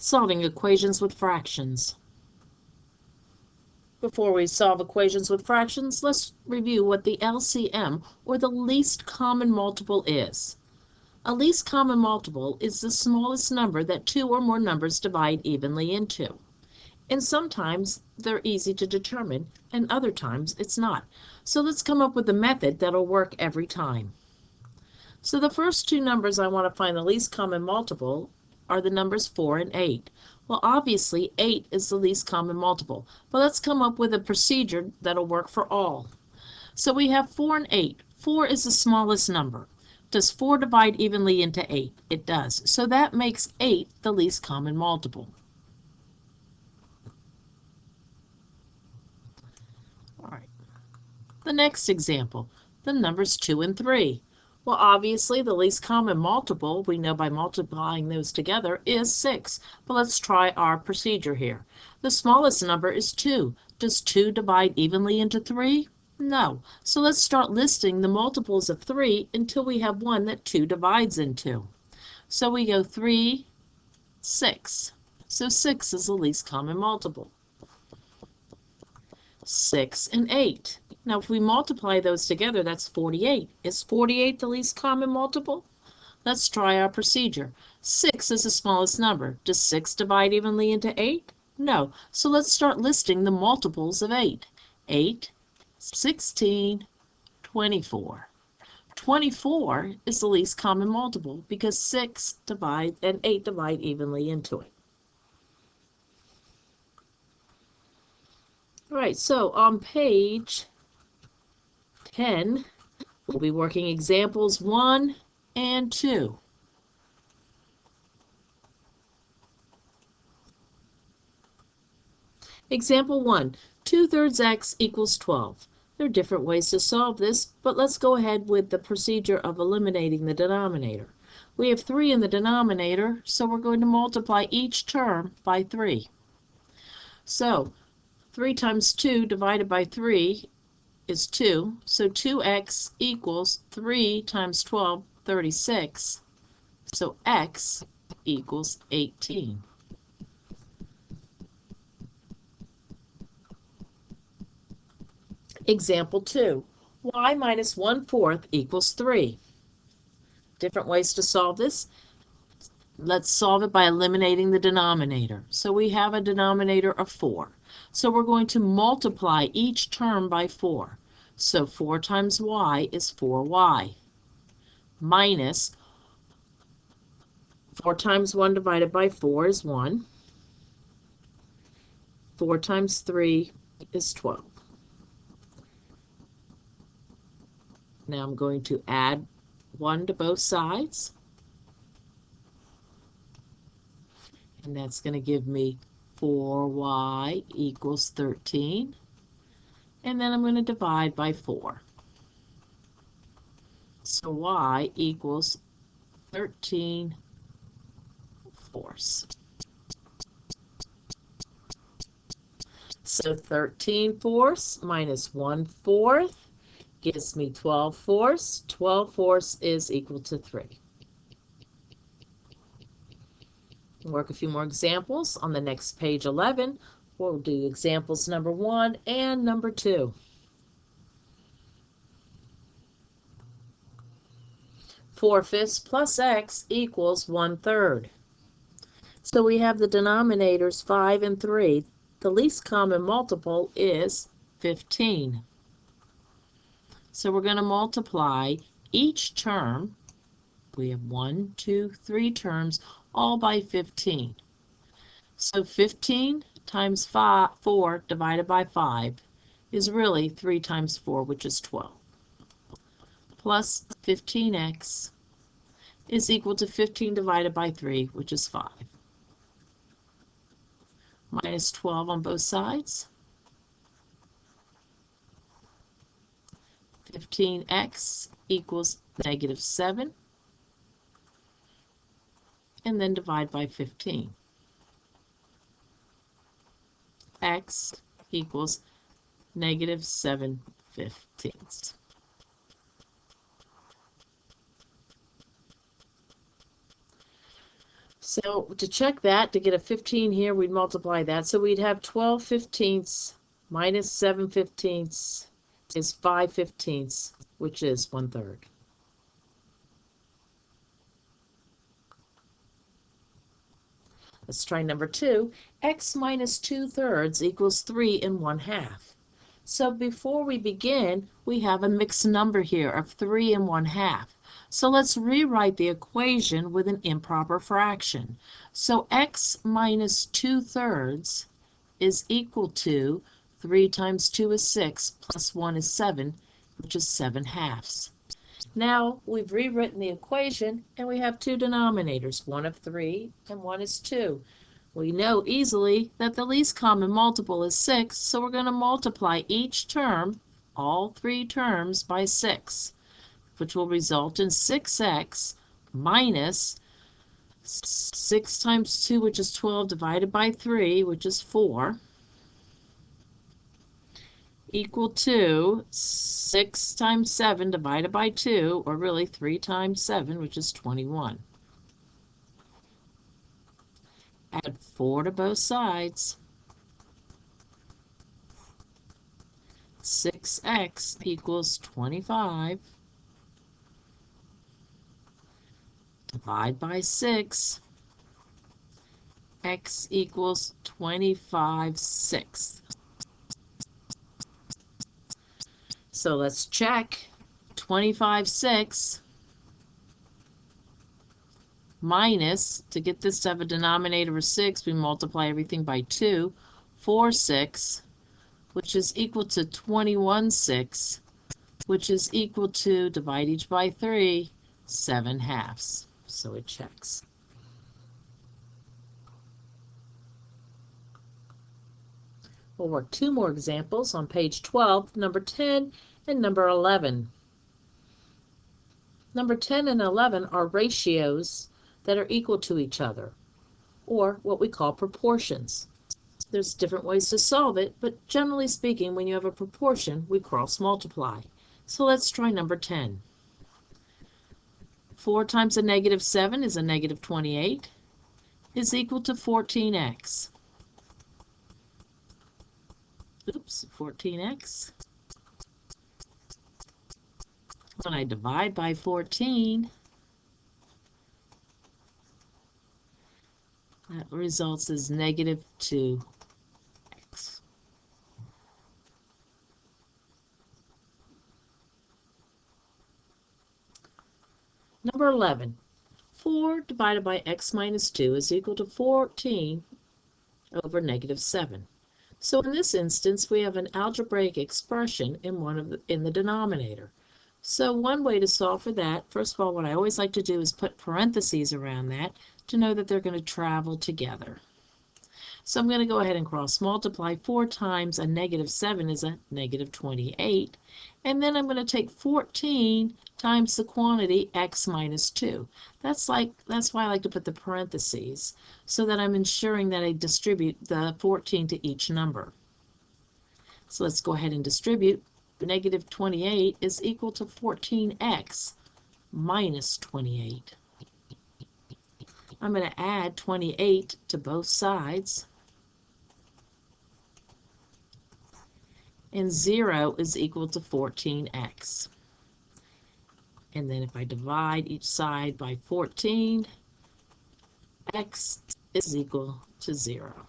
Solving equations with fractions. Before we solve equations with fractions, let's review what the LCM, or the least common multiple, is. A least common multiple is the smallest number that two or more numbers divide evenly into. And sometimes they're easy to determine, and other times it's not. So let's come up with a method that'll work every time. So the first two numbers I want to find the least common multiple are the numbers 4 and 8. Well, obviously 8 is the least common multiple, but let's come up with a procedure that'll work for all. So we have 4 and 8. 4 is the smallest number. Does 4 divide evenly into 8? It does. So that makes 8 the least common multiple. All right. The next example, the numbers 2 and 3. Well, obviously, the least common multiple, we know by multiplying those together, is 6. But let's try our procedure here. The smallest number is 2. Does 2 divide evenly into 3? No. So let's start listing the multiples of 3 until we have one that 2 divides into. So we go 3, 6. So 6 is the least common multiple. 6 and 8. Now, if we multiply those together, that's 48. Is 48 the least common multiple? Let's try our procedure. 6 is the smallest number. Does 6 divide evenly into 8? No. So let's start listing the multiples of 8. 8, 16, 24. 24 is the least common multiple because 6 divide and 8 divide evenly into it. All right, so on page 10, we'll be working examples 1 and 2. Example 1, 2/3 x equals 12. There are different ways to solve this, but let's go ahead with the procedure of eliminating the denominator. We have 3 in the denominator, so we're going to multiply each term by 3. So 3 times 2 divided by 3 is 2, so 2x equals 3 times 12, 36. So x equals 18. Example 2, y minus 1/4 equals 3. Different ways to solve this. Let's solve it by eliminating the denominator. So we have a denominator of 4. So we're going to multiply each term by 4. So 4 times y is 4y minus 4 times 1 divided by 4 is 1. 4 times 3 is 12. Now I'm going to add 1 to both sides. And that's going to give me 4y equals 13. And then I'm going to divide by 4. So y equals 13 fourths. So 13 fourths minus 1/4 gives me 12 fourths. 12 fourths is equal to 3. Work a few more examples. On the next page 11, we'll do examples number 1 and number 2. 4/5 plus x equals 1/3. So we have the denominators 5 and 3. The least common multiple is 15. So we're going to multiply each term. We have 1, 2, 3 terms, all by 15. So 15 times 4 divided by 5 is really 3 times 4, which is 12. Plus 15x is equal to 15 divided by 3, which is 5. Minus 12 on both sides. 15x equals negative 7. And then divide by 15. X equals negative 7/15. So to check that, to get a 15 here, we'd multiply that. So we'd have 12/15 minus 7/15 is 5/15, which is 1/3. Let's try number 2. X minus 2/3 equals 3 1/2. So before we begin, we have a mixed number here of 3 1/2. So let's rewrite the equation with an improper fraction. So x minus 2/3 is equal to 3 times 2 is 6 plus 1 is 7, which is 7/2. Now we've rewritten the equation and we have two denominators, one of 3 and one is 2. We know easily that the least common multiple is 6, so we're going to multiply each term, all three terms, by 6, which will result in 6x minus 6 times 2, which is 12, divided by 3, which is 4, equal to 6 times 7 divided by 2, or really 3 times 7, which is 21. Add 4 to both sides. 6x equals 25. Divide by 6. X equals 25/6. So let's check. 25/6 minus, to get this to have a denominator of 6, we multiply everything by 2. 4/6, which is equal to 21/6, which is equal to, divide each by 3, 7/2. So it checks. We'll work two more examples on page 12, number 10 and number 11. Number 10 and 11 are ratios that are equal to each other, or what we call proportions. There's different ways to solve it, but generally speaking, when you have a proportion, we cross multiply. So let's try number 10. 4 times a negative 7 is a negative 28, is equal to 14x. Oops, 14x. When I divide by 14, that results as negative 2x. Number 11. 4 divided by x minus 2 is equal to 14 over negative 7. So in this instance, we have an algebraic expression in the denominator. So one way to solve for that, first of all, what I always like to do is put parentheses around that to know that they're going to travel together. So I'm going to go ahead and cross multiply. 4 times a negative 7 is a negative 28. And then I'm going to take 14 times the quantity x minus 2. That's why I like to put the parentheses, so that I'm ensuring that I distribute the 14 to each number. So let's go ahead and distribute. Negative 28 is equal to 14x minus 28. I'm going to add 28 to both sides. And 0 is equal to 14x. And then if I divide each side by 14, x is equal to 0.